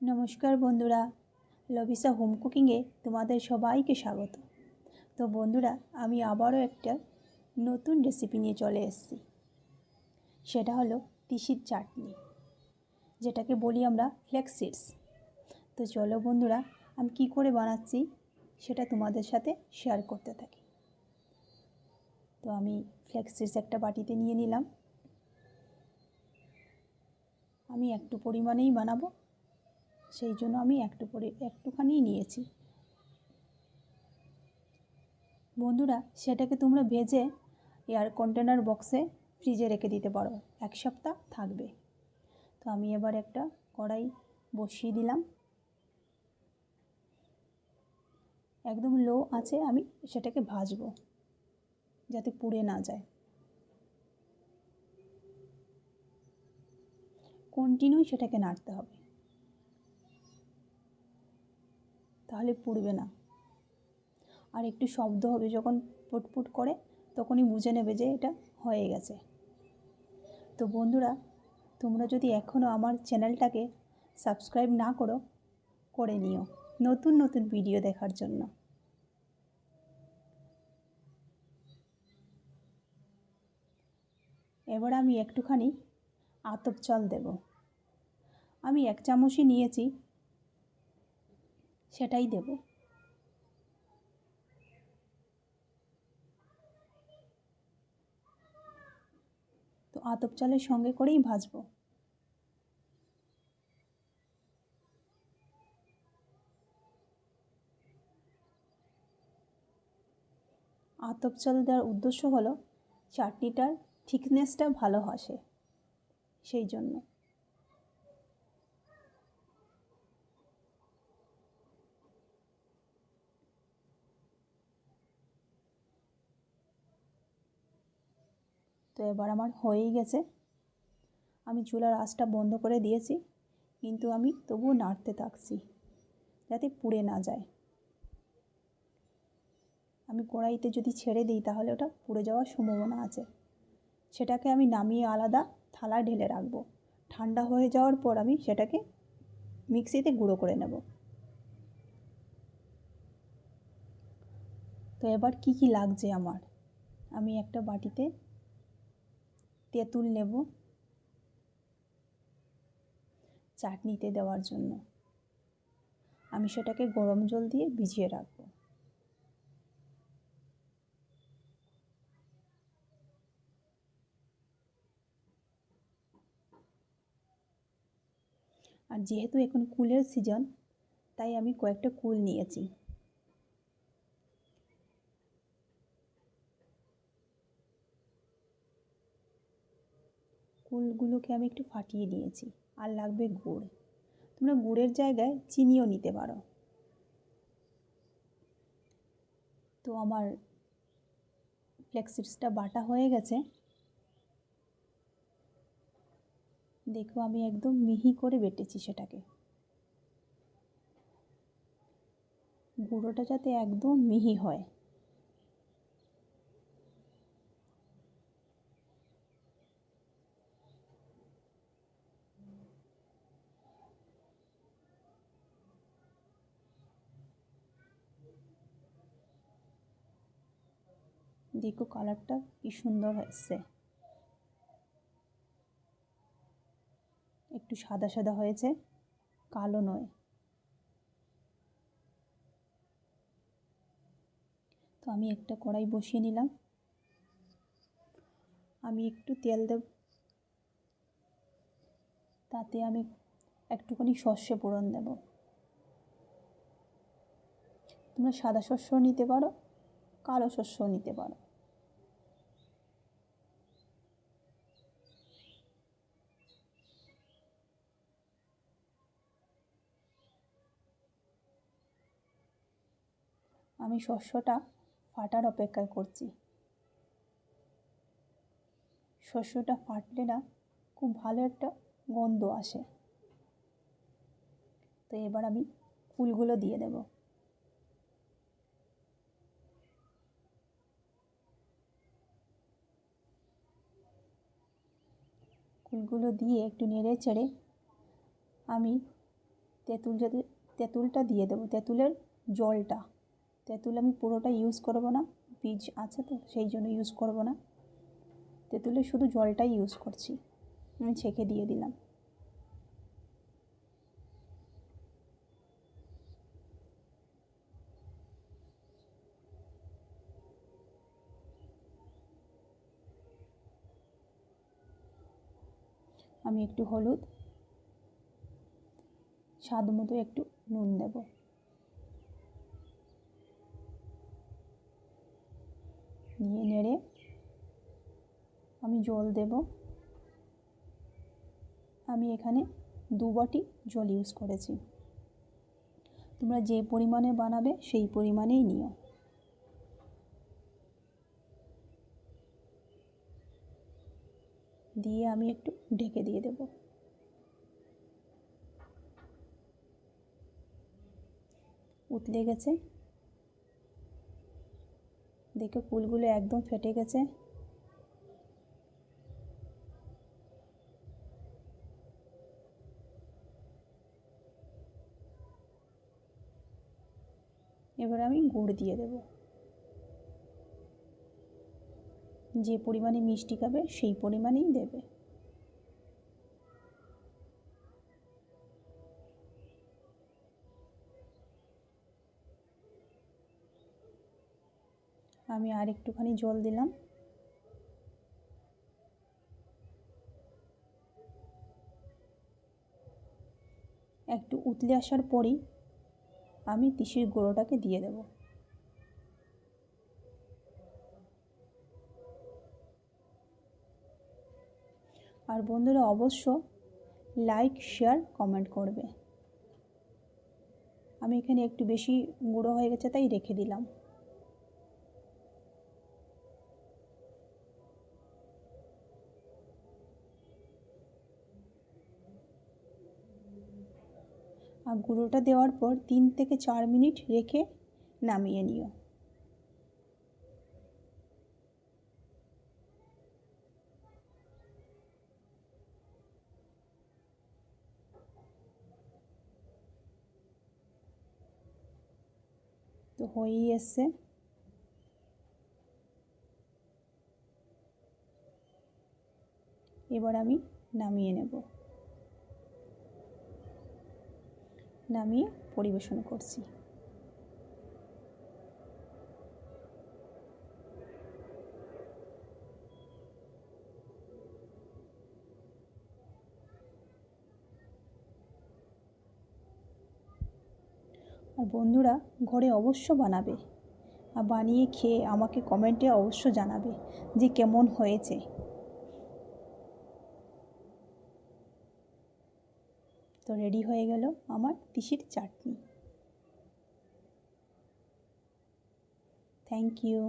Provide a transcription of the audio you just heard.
নমস্কার বন্ধুরা, লভিসা হোম কুকিংয়ে তোমাদের সবাইকে স্বাগত। তো বন্ধুরা, আমি আবারও একটা নতুন রেসিপি নিয়ে চলে এসেছি। সেটা হলো তিসির চাটনি, যেটাকে বলি আমরা ফ্লেক্স সিডস। তো চলো বন্ধুরা, আমি কী করে বানাচ্ছি সেটা তোমাদের সাথে শেয়ার করতে থাকি। তো আমি ফ্লেক্স সিডস একটা বাটিতে নিয়ে নিলাম। আমি একটু পরিমাণেই বানাবো, সেই জন্য আমি একটুখানি নিয়েছি। বন্ধুরা, সেটাকে তোমরা ভেজে এয়ার কন্টেনার বক্সে ফ্রিজে রেখে দিতে পারো, 1 সপ্তাহ থাকবে। তো আমি এবার একটা কড়াই বসিয়ে দিলাম, একদম লো আছে। আমি সেটাকে ভাজবো যাতে পুড়ে না যায়। কন্টিনিউ সেটাকে নাড়তে হবে, তাহলে পুড়বে না। আর একটু শব্দ হবে যখন পুটপুট করে, তখনই বুঝে নেবে যে এটা হয়ে গেছে। তো বন্ধুরা, তোমরা যদি এখনও আমার চ্যানেলটাকে সাবস্ক্রাইব না করো, করে নিও নতুন নতুন ভিডিও দেখার জন্য। এবার আমি একটুখানি আতপ চাল দেব। আমি 1 চামচই নিয়েছি, সেটাই দেব। তো আতপ চালের সঙ্গে করেই ভাজবো। আতপ চাল দেওয়ার উদ্দেশ্য হলো চাটনিটার থিকনেসটা ভালো আসে, সেই জন্য। তো এবার আমার হয়েই গেছে। আমি চুলার আঁচটা বন্ধ করে দিয়েছি, কিন্তু আমি তবুও নাড়তে থাকছি যাতে পুড়ে না যায়। আমি কড়াইতে যদি ছেড়ে দিই তাহলে ওটা পুড়ে যাওয়ার সম্ভাবনা আছে। সেটাকে আমি নামিয়ে আলাদা থালায় ঢেলে রাখবো। ঠান্ডা হয়ে যাওয়ার পর আমি সেটাকে মিক্সিতে গুঁড়ো করে নেব। তো এবার কি কি লাগছে আমার, আমি একটা বাটিতে তেঁতুল নেব চাটনিতে দেওয়ার জন্য। আমি সেটাকে গরম জল দিয়ে ভিজিয়ে রাখবো। আর যেহেতু এখন কুলের সিজন, তাই আমি কয়েকটা কুল নিয়েছি। কুলগুলোকে আমি একটু ফাটিয়ে নিয়েছি। আর লাগবে গুড়। তোমরা গুড়ের জায়গায় চিনিও নিতে পারো। তো আমার ফ্লেক্স সিডসটা বাটা হয়ে গেছে। দেখো, আমি একদম মিহি করে বেটেছি সেটাকে। গুঁড়োটা যাতে একদম মিহি হয়। দেখো কালারটা কি সুন্দর এসছে, একটু সাদা সাদা হয়েছে, কালো নয়। তো আমি একটা কড়াই বসিয়ে নিলাম। আমি একটু তেল দেব, তাতে আমি একটুখানি সর্ষে ফোড়ন দেব। তোমরা সাদা শস্যও নিতে পারো, কালো শস্যও নিতে পারো। আমি শস্যটা ফাটার অপেক্ষায় করছি। শস্যটা ফাটলে না খুব ভালো একটা গন্ধ আসে। তো এবার আমি ফুলগুলো দিয়ে দেব। ফুলগুলো দিয়ে একটু নেড়ে চেড়ে আমি তেঁতুলটা দিয়ে দেবো, তেঁতুলের জলটা। তেঁতুল আমি পুরোটা ইউজ করব না, বীজ আছে তো সেই জন্য ইউজ করব না। তেঁতুলের শুধু জলটাই ইউজ করছি। আমি ছেঁকে দিয়ে দিলাম। আমি একটু হলুদ, স্বাদ মতো একটু নুন দেব। নিয়ে নেড়ে আমি জল দেব। আমি এখানে 2 বাটি জল ইউজ করেছি। তোমরা যে পরিমাণে বানাবে সেই পরিমাণেই নিও। দিয়ে আমি একটু ঢেকে দিয়ে দেব। উতলে গেছে, দেখো ফুলগুলো একদম ফেটে গেছে। এবার আমি গুড় দিয়ে দেব। যে পরিমাণে মিষ্টি খাবে সেই পরিমাণেই দেবে। আমি আর একটুখানি জল দিলাম। একটু উতলে আসার পরই আমি তিসির গুঁড়োটাকে দিয়ে দেব। আর বন্ধুরা অবশ্য লাইক, শেয়ার, কমেন্ট করবে। আমি এখানে একটু বেশি গুঁড়ো হয়ে গেছে তাই রেখে দিলাম। আর গুঁড়োটা দেওয়ার পর 3 থেকে 4 মিনিট রেখে নামিয়ে নিও। তো হয়েই এসছে। এবার আমি নামিয়ে নেব। নামিয়ে পরিবেশন করছি। আর বন্ধুরা ঘরে অবশ্য বানাবে, আর বানিয়ে খেয়ে আমাকে কমেন্টে অবশ্য জানাবে যে কেমন হয়েছে। তো রেডি হয়ে গেল আমার তিসির চাটনি। Thank you.